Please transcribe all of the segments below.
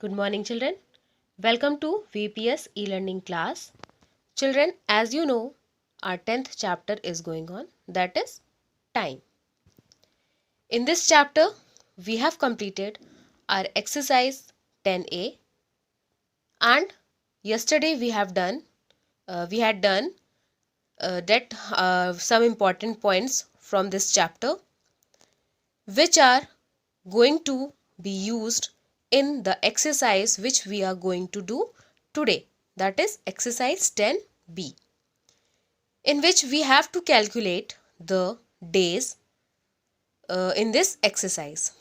Good morning, children. Welcome to VPS e-learning class. Children, as you know, our 10th chapter is going on, that is time. In this chapter, we have completed our exercise 10A, and yesterday we had done some important points from this chapter, which are going to be used in the exercise which we are going to do today, that is exercise 10B, in which we have to calculate the days in this exercise.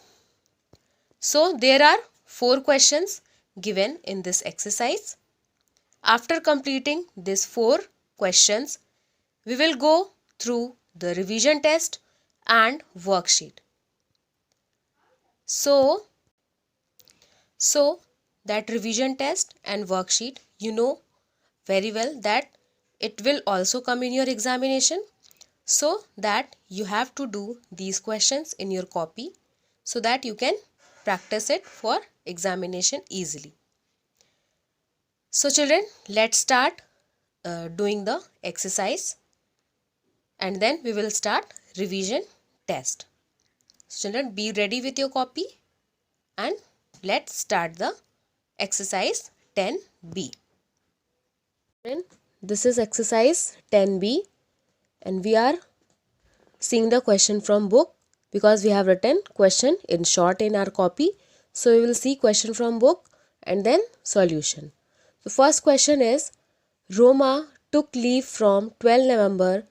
So there are 4 questions given in this exercise. After completing these 4 questions, we will go through the revision test and worksheet. So that revision test and worksheet, you know very well that it will also come in your examination, so that you have to do these questions in your copy so that you can practice it for examination easily. So children, let's start doing the exercise, and then we will start revision test. So children, be ready with your copy and let's start the exercise 10B. This is exercise 10B, and we are seeing the question from book because we have written question in short in our copy. So we will see question from book and then solution. The first question is, Roma took leave from 12 November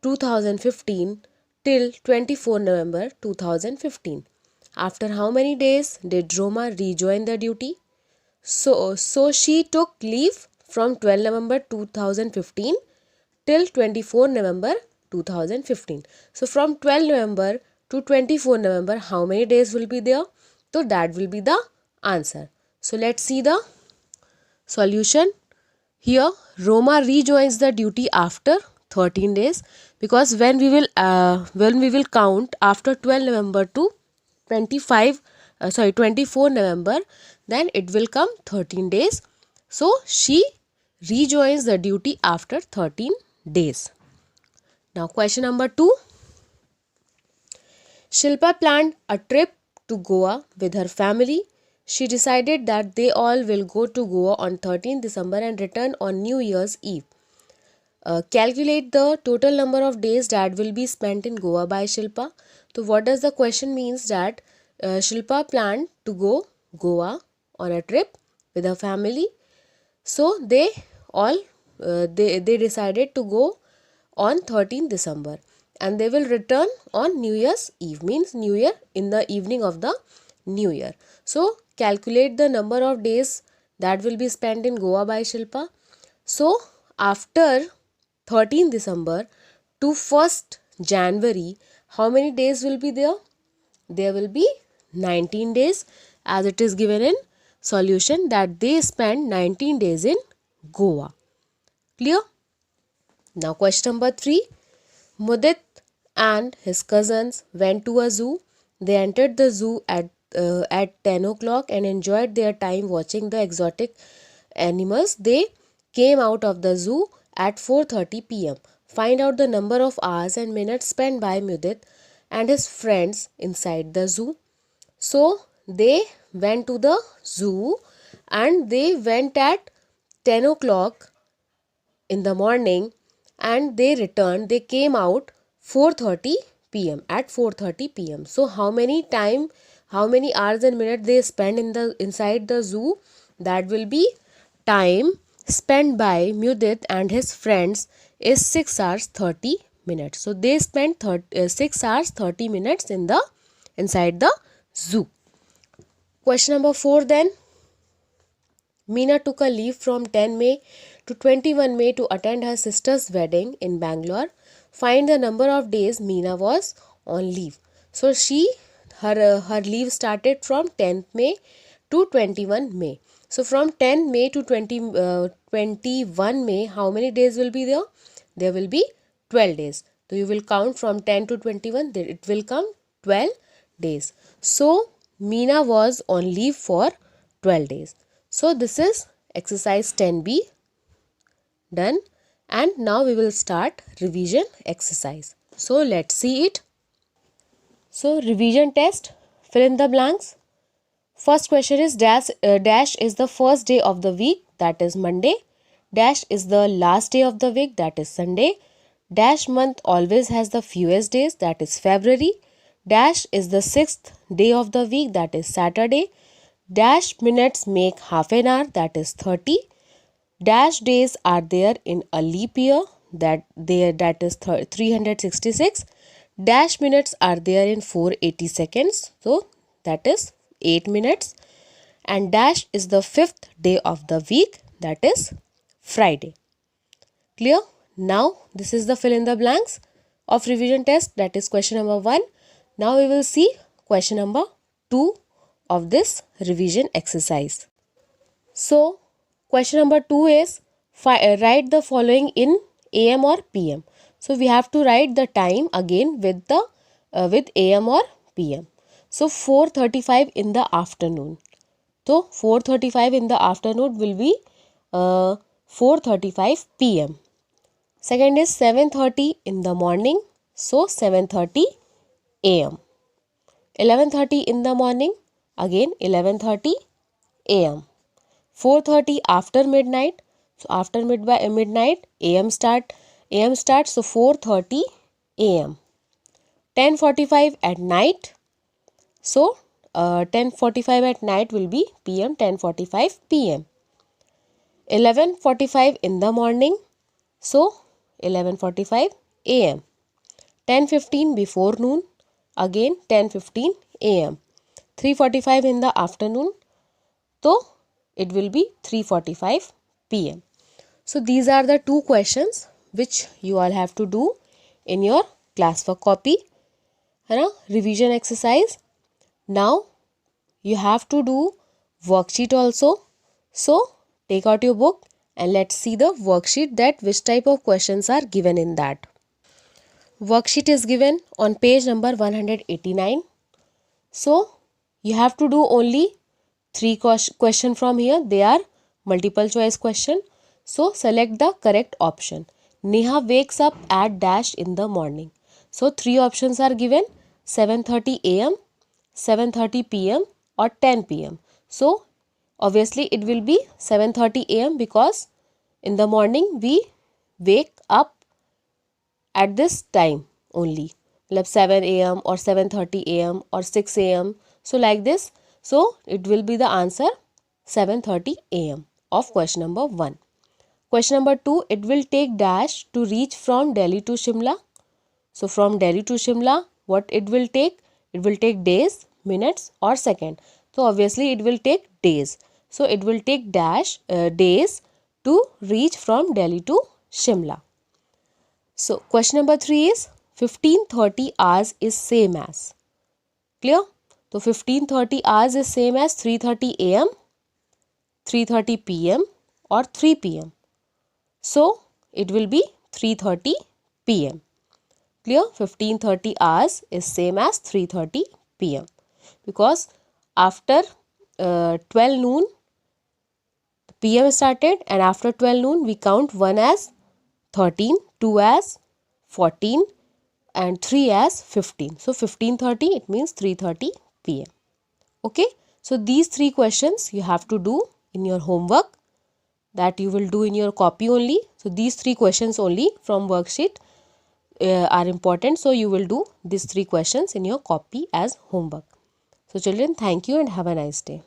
2015 till 24 November 2015. After how many days did Roma rejoin the duty? So she took leave from 12 November 2015 till 24 November 2015. So from 12 November to 24 November, how many days will be there? So that will be the answer. So let's see the solution. Here Roma rejoins the duty after 13 days, because when we will count after 12 November to 24 November, then it will come 13 days. So she rejoins the duty after 13 days. Now question number 2. Shilpa planned a trip to Goa with her family. She decided that they all will go to Goa on 13 December and return on New Year's Eve. Calculate the total number of days that will be spent in Goa by Shilpa. So what does the question means? That Shilpa planned to go Goa on a trip with her family. So they decided to go on 13 December and they will return on New Year's Eve, means New Year, in the evening of the New Year. So calculate the number of days that will be spent in Goa by Shilpa. So after 13 December to 1st January, how many days will be there? There will be 19 days, as it is given in solution that they spend 19 days in Goa. Clear? Now question number 3. Mudit and his cousins went to a zoo. They entered the zoo at 10 o'clock and enjoyed their time watching the exotic animals. They came out of the zoo at 4:30 p.m. Find out the number of hours and minutes spent by Mudit and his friends inside the zoo. So they went to the zoo and they went at 10 o'clock in the morning and they returned. They came out 4:30 p.m. at 4:30 p.m. So how many hours and minutes they spend inside the zoo? That will be time spent by Mudit and his friends is 6 hours 30 minutes. So they spent 6 hours 30 minutes inside the zoo. Question number 4 then. Meena took a leave from 10 May to 21 May to attend her sister's wedding in Bangalore. Find the number of days Meena was on leave. So her leave started from 10th May to 21 May. So from 10 May to 21 May, how many days will be there? There will be 12 days. So you will count from 10 to 21, it will come 12 days. So Meena was on leave for 12 days. So this is exercise 10B done, and now we will start revision exercise. So let's see it. So revision test, fill in the blanks. First question is dash is the first day of the week, that is Monday. Dash is the last day of the week, that is Sunday. Dash month always has the fewest days, that is February. Dash is the sixth day of the week, that is Saturday. Dash minutes make half an hour, that is 30. Dash days are there in a leap year, that is 366. Dash minutes are there in 480 seconds, so that is 8 minutes. And dash is the fifth day of the week, that is Friday. Clear? Now this is the fill in the blanks of revision test, that is question number 1. Now we will see question number 2 of this revision exercise. So question number 2 is write the following in AM or PM. So we have to write the time again with the with AM or PM. So 4:35 in the afternoon. So 4:35 in the afternoon will be 4:35 PM. Second is 7:30 in the morning. So 7:30 AM. 11:30 in the morning. Again 11:30 AM. 4:30 after midnight. So after midnight AM starts. So 4:30 AM. 10:45 at night. So 10:45 at night will be PM. 10:45 PM. 11:45 in the morning. So 11:45 AM. 10:15 before noon. Again 10:15 AM. 3:45 in the afternoon. So it will be 3:45 PM. So these are the two questions which you all have to do in your classwork copy, revision exercise. Now you have to do worksheet also. So take out your book and let's see the worksheet, that which type of questions are given in that. Worksheet is given on page number 189. So you have to do only 3 questions from here. They are multiple choice question. So select the correct option. Neha wakes up at dash in the morning. So 3 options are given: 7:30 AM, 7:30 PM or 10 PM. So obviously it will be 7:30 AM because in the morning we wake up at this time only, like 7 AM or 7:30 AM or 6 AM. So like this. So it will be the answer 7:30 AM of question number 1. Question number 2, it will take dash to reach from Delhi to Shimla. So from Delhi to Shimla, what it will take? It will take days, minutes or second. So obviously it will take days. So it will take dash days to reach from Delhi to Shimla. So question number 3 is 15:30 hours is same as. Clear? So 15:30 hours is same as 3:30 AM, 3:30 PM or 3 PM. So it will be 3:30 PM. Clear? 15:30 hours is same as 3:30 PM because after 12 noon PM started, and after 12 noon we count 1 as 13, 2 as 14 and 3 as 15. So 15:30 it means 3:30 PM. Okay. So these 3 questions you have to do in your homework, that you will do in your copy only. So these 3 questions only from worksheet are important. So you will do these 3 questions in your copy as homework. So children, thank you and have a nice day.